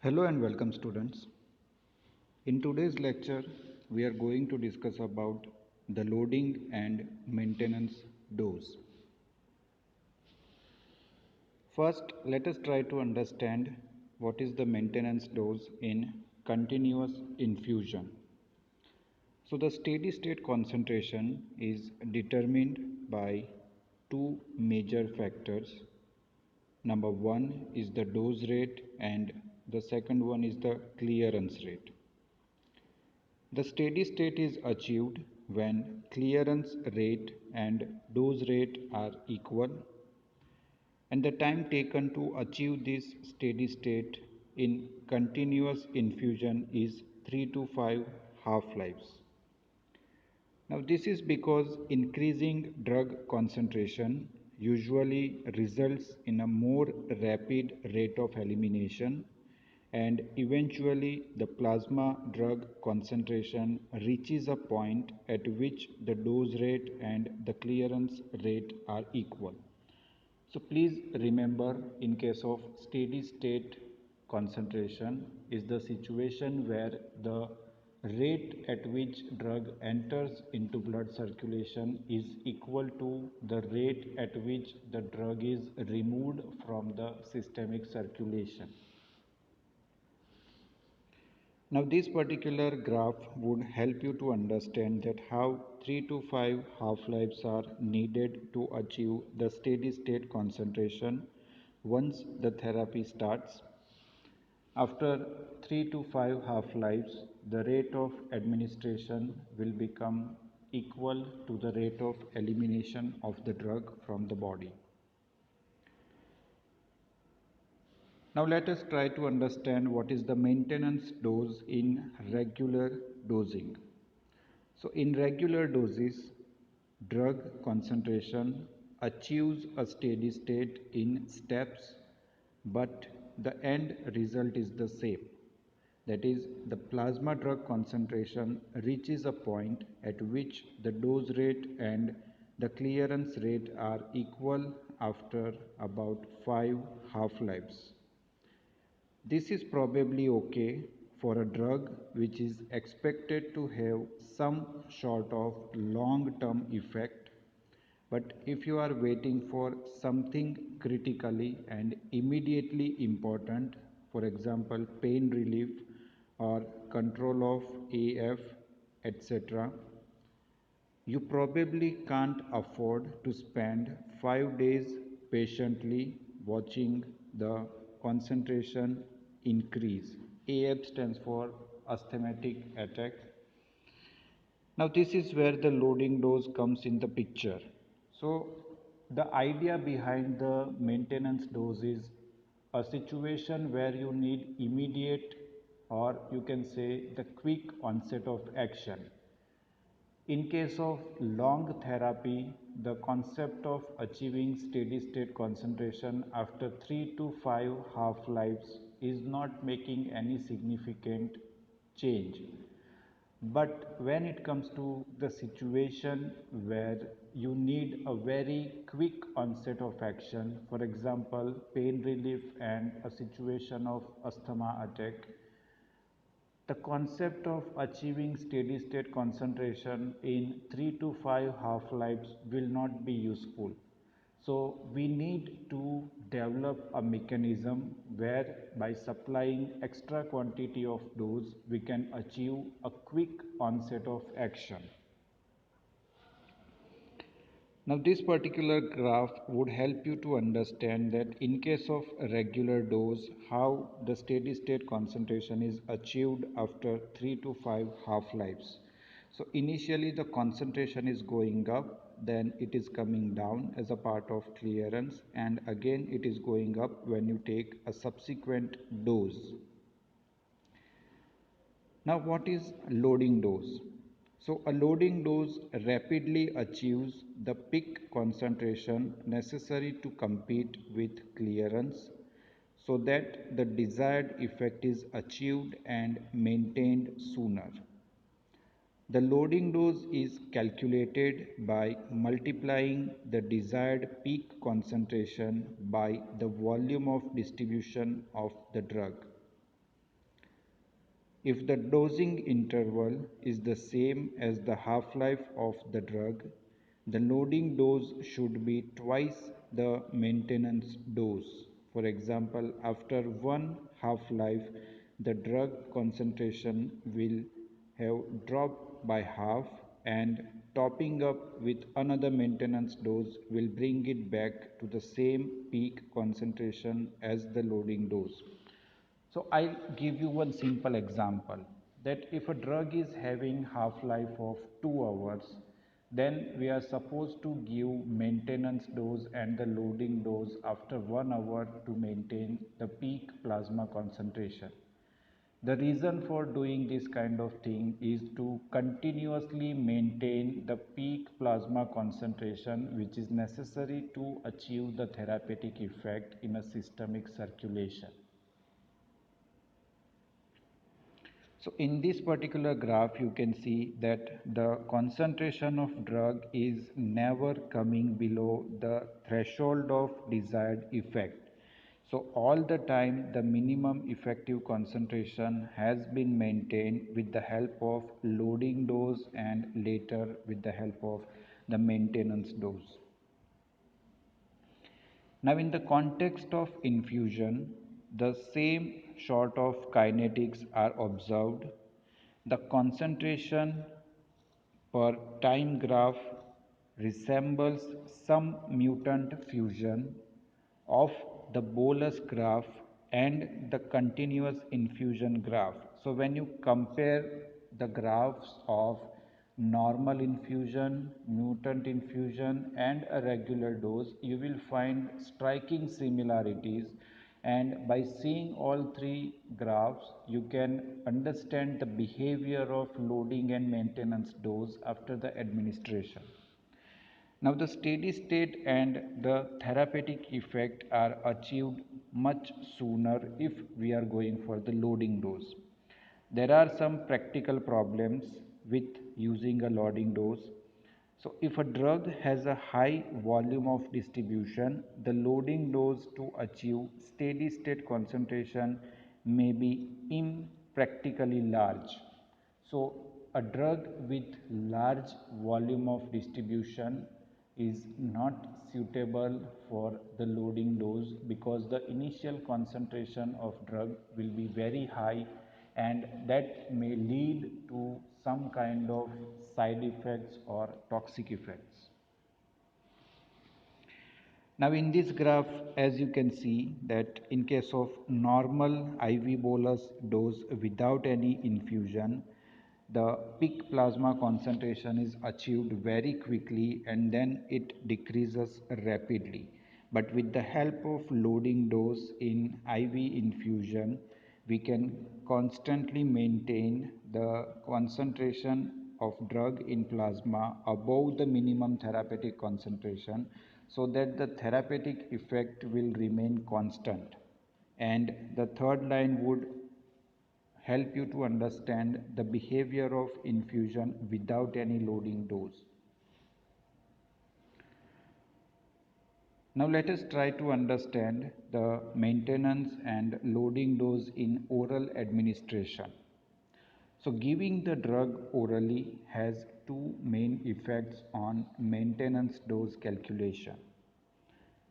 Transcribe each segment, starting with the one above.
Hello and welcome students. In today's lecture, we are going to discuss about the loading and maintenance dose. First, let us try to understand what is the maintenance dose in continuous infusion. So the steady state concentration is determined by two major factors. Number one is the dose rate and the second one is the clearance rate. The steady state is achieved when clearance rate and dose rate are equal, and the time taken to achieve this steady state in continuous infusion is 3 to 5 half-lives. Now this is because increasing drug concentration usually results in a more rapid rate of elimination, and eventually the plasma drug concentration reaches a point at which the dose rate and the clearance rate are equal. So please remember, in case of steady state concentration is the situation where the rate at which drug enters into blood circulation is equal to the rate at which the drug is removed from the systemic circulation. Now this particular graph would help you to understand that how 3 to 5 half-lives are needed to achieve the steady state concentration once the therapy starts. After 3 to 5 half-lives, the rate of administration will become equal to the rate of elimination of the drug from the body. Now let us try to understand what is the maintenance dose in regular dosing. So in regular doses, drug concentration achieves a steady state in steps, but the end result is the same. That is, the plasma drug concentration reaches a point at which the dose rate and the clearance rate are equal after about 5 half-lives. This is probably okay for a drug which is expected to have some sort of long-term effect, but if you are waiting for something critically and immediately important, for example pain relief or control of AF, etc., you probably can't afford to spend 5 days patiently watching the concentration increase. AF stands for asthmatic attack. Now this is where the loading dose comes in the picture. So the idea behind the maintenance dose is a situation where you need immediate, or you can say the quick onset of action. In case of long therapy, the concept of achieving steady state concentration after 3 to 5 half-lives is not making any significant change. But when it comes to the situation where you need a very quick onset of action, for example, pain relief and a situation of asthma attack, the concept of achieving steady state concentration in 3 to 5 half-lives will not be useful. So we need to develop a mechanism where by supplying extra quantity of dose we can achieve a quick onset of action. Now this particular graph would help you to understand that in case of a regular dose, how the steady state concentration is achieved after 3 to 5 half-lives. So initially the concentration is going up, then it is coming down as a part of clearance, and again it is going up when you take a subsequent dose. Now what is loading dose? So a loading dose rapidly achieves the peak concentration necessary to compete with clearance so that the desired effect is achieved and maintained sooner. The loading dose is calculated by multiplying the desired peak concentration by the volume of distribution of the drug. If the dosing interval is the same as the half-life of the drug, the loading dose should be twice the maintenance dose. For example, after one half-life, the drug concentration will have dropped by half, and topping up with another maintenance dose will bring it back to the same peak concentration as the loading dose. So I'll give you one simple example that if a drug is having half-life of 2 hours, then we are supposed to give maintenance dose and the loading dose after 1 hour to maintain the peak plasma concentration. The reason for doing this kind of thing is to continuously maintain the peak plasma concentration which is necessary to achieve the therapeutic effect in a systemic circulation. So in this particular graph, you can see that the concentration of drug is never coming below the threshold of desired effect. So all the time the minimum effective concentration has been maintained with the help of loading dose and later with the help of the maintenance dose. Now in the context of infusion, the same sort of kinetics are observed. The concentration per time graph resembles some mutant fusion of the bolus graph and the continuous infusion graph. So when you compare the graphs of normal infusion, mutant infusion and a regular dose, you will find striking similarities, and by seeing all three graphs you can understand the behavior of loading and maintenance dose after the administration. Now the steady state and the therapeutic effect are achieved much sooner if we are going for the loading dose. There are some practical problems with using a loading dose. So if a drug has a high volume of distribution, the loading dose to achieve steady state concentration may be impractically large. So a drug with large volume of distribution is not suitable for the loading dose because the initial concentration of drug will be very high, and that may lead to some kind of side effects or toxic effects. Now in this graph, as you can see that in case of normal IV bolus dose without any infusion, the peak plasma concentration is achieved very quickly and then it decreases rapidly. But with the help of loading dose in IV infusion, we can constantly maintain the concentration of drug in plasma above the minimum therapeutic concentration so that the therapeutic effect will remain constant. And the third line would help you to understand the behavior of infusion without any loading dose. Now let us try to understand the maintenance and loading dose in oral administration. So giving the drug orally has two main effects on maintenance dose calculation.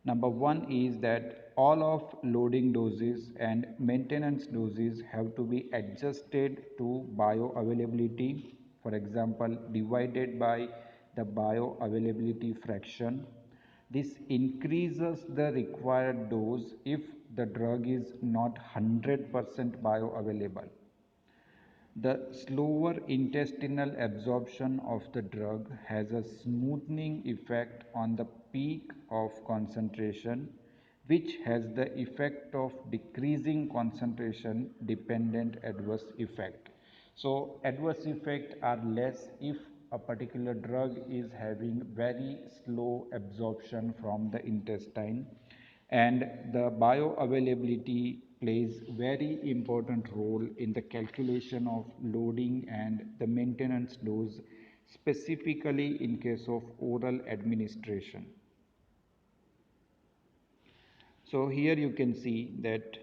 Number one is that all of loading doses and maintenance doses have to be adjusted to bioavailability, for example, divided by the bioavailability fraction. This increases the required dose if the drug is not 100% bioavailable. The slower intestinal absorption of the drug has a smoothing effect on the peak of concentration, which has the effect of decreasing concentration dependent adverse effect. So adverse effects are less if a particular drug is having very slow absorption from the intestine, and the bioavailability plays very important role in the calculation of loading and the maintenance dose, specifically in case of oral administration. So here you can see that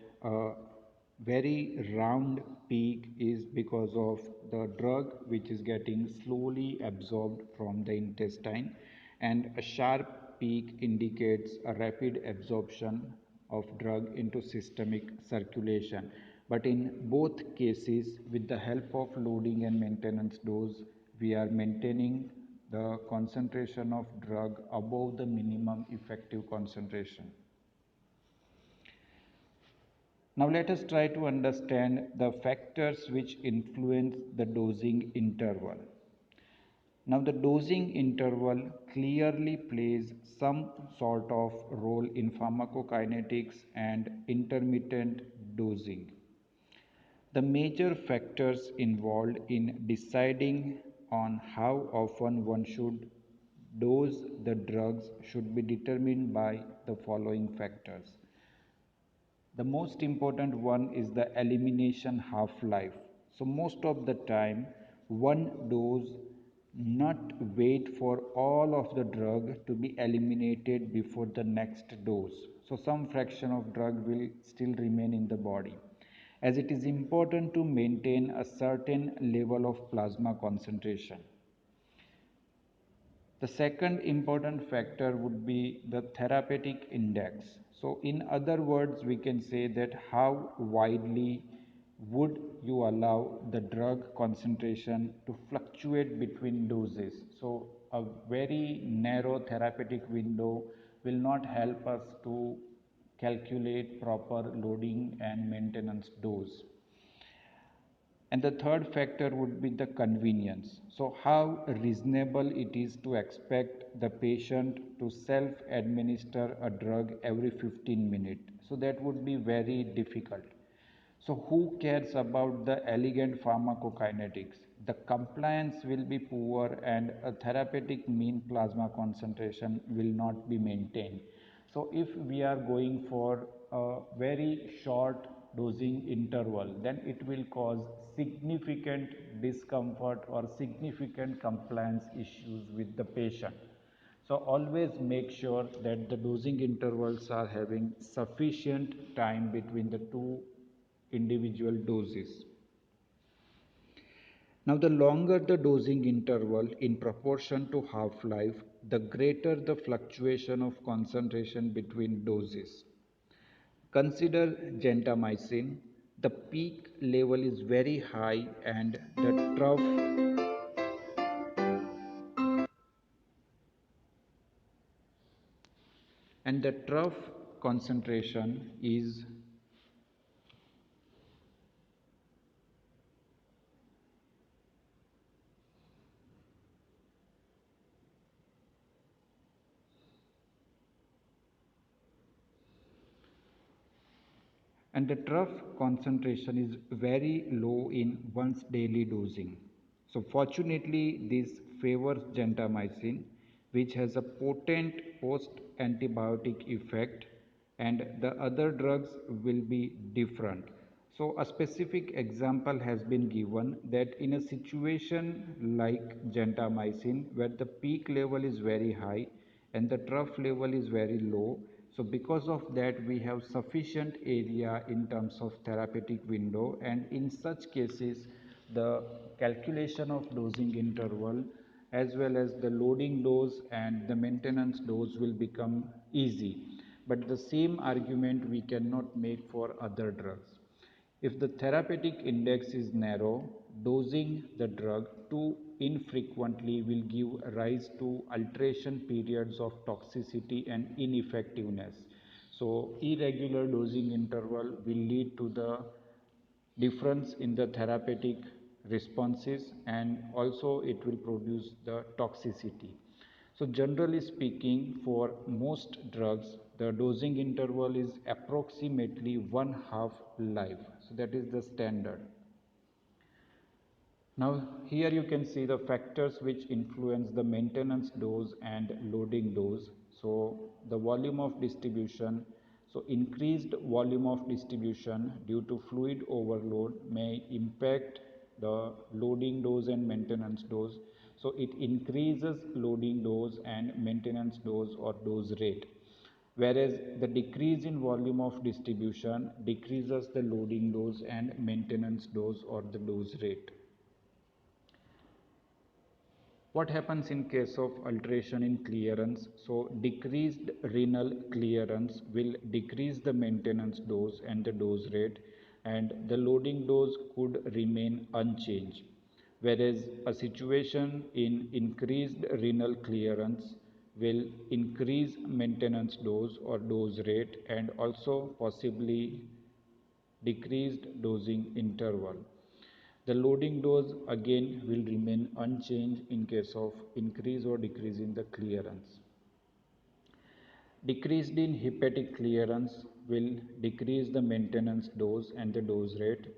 very round peak is because of the drug which is getting slowly absorbed from the intestine, and a sharp peak indicates a rapid absorption of drug into systemic circulation. But in both cases, with the help of loading and maintenance dose, we are maintaining the concentration of drug above the minimum effective concentration. Now let us try to understand the factors which influence the dosing interval. Now the dosing interval clearly plays some sort of role in pharmacokinetics and intermittent dosing. The major factors involved in deciding on how often one should dose the drugs should be determined by the following factors. The most important one is the elimination half-life. So most of the time one dose not wait for all of the drug to be eliminated before the next dose. So some fraction of drug will still remain in the body, as it is important to maintain a certain level of plasma concentration. The second important factor would be the therapeutic index. So in other words, we can say that how widely would you allow the drug concentration to fluctuate between doses. So a very narrow therapeutic window will not help us to calculate proper loading and maintenance dose. And the third factor would be the convenience. So how reasonable it is to expect the patient to self-administer a drug every 15 minutes. So that would be very difficult. So who cares about the elegant pharmacokinetics? The compliance will be poor and a therapeutic mean plasma concentration will not be maintained. So if we are going for a very short dosing interval, then it will cause significant discomfort or significant compliance issues with the patient. So always make sure that the dosing intervals are having sufficient time between the two individual doses. Now, the longer the dosing interval in proportion to half-life, the greater the fluctuation of concentration between doses. Consider gentamicin. The peak level is very high and the trough concentration is and the trough concentration is very low in once daily dosing. So fortunately, this favors gentamicin, which has a potent post-antibiotic effect, and the other drugs will be different. So a specific example has been given that in a situation like gentamicin, where the peak level is very high and the trough level is very low, so because of that we have sufficient area in terms of therapeutic window, and in such cases the calculation of dosing interval as well as the loading dose and the maintenance dose will become easy. But the same argument we cannot make for other drugs. If the therapeutic index is narrow, dosing the drug too infrequently will give rise to alteration periods of toxicity and ineffectiveness. So irregular dosing interval will lead to the difference in the therapeutic responses, and also it will produce the toxicity. So generally speaking, for most drugs, the dosing interval is approximately one half life. So that is the standard. Now here you can see the factors which influence the maintenance dose and loading dose. So the volume of distribution. So increased volume of distribution due to fluid overload may impact the loading dose and maintenance dose. So it increases loading dose and maintenance dose or dose rate. whereas the decrease in volume of distribution decreases the loading dose and maintenance dose or the dose rate. What happens in case of alteration in clearance? So decreased renal clearance will decrease the maintenance dose and the dose rate, and the loading dose could remain unchanged. Whereas a situation in increased renal clearance will increase maintenance dose or dose rate and also possibly decreased dosing interval. The loading dose again will remain unchanged in case of increase or decrease in the clearance. Decreased in hepatic clearance will decrease the maintenance dose and the dose rate.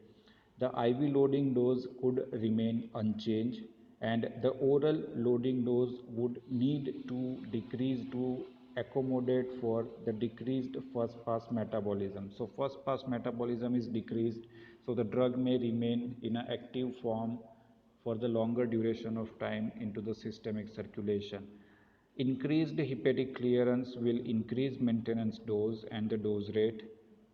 The IV loading dose could remain unchanged, and the oral loading dose would need to decrease to accommodate for the decreased first pass metabolism. So first pass metabolism is decreased, so the drug may remain in an active form for the longer duration of time into the systemic circulation. Increased hepatic clearance will increase maintenance dose and the dose rate.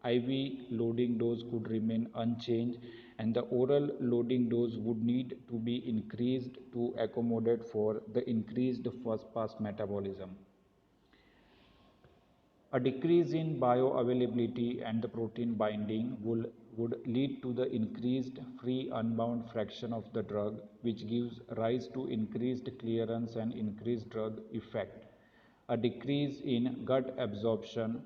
IV loading dose could remain unchanged, and the oral loading dose would need to be increased to accommodate for the increased first pass metabolism. A decrease in bioavailability and the protein binding would lead to the increased free unbound fraction of the drug, which gives rise to increased clearance and increased drug effect. A decrease in gut absorption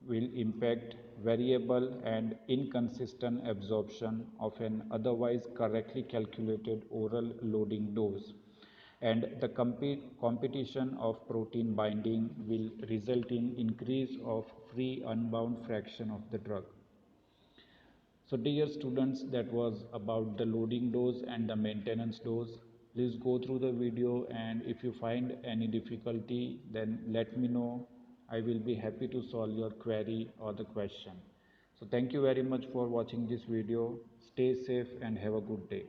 will impact variable and inconsistent absorption of an otherwise correctly calculated oral loading dose, and the competition of protein binding will result in increase of free unbound fraction of the drug. So dear students, that was about the loading dose and the maintenance dose. Please go through the video, and if you find any difficulty, then let me know. I will be happy to solve your query or the question. So thank you very much for watching this video. Stay safe and have a good day.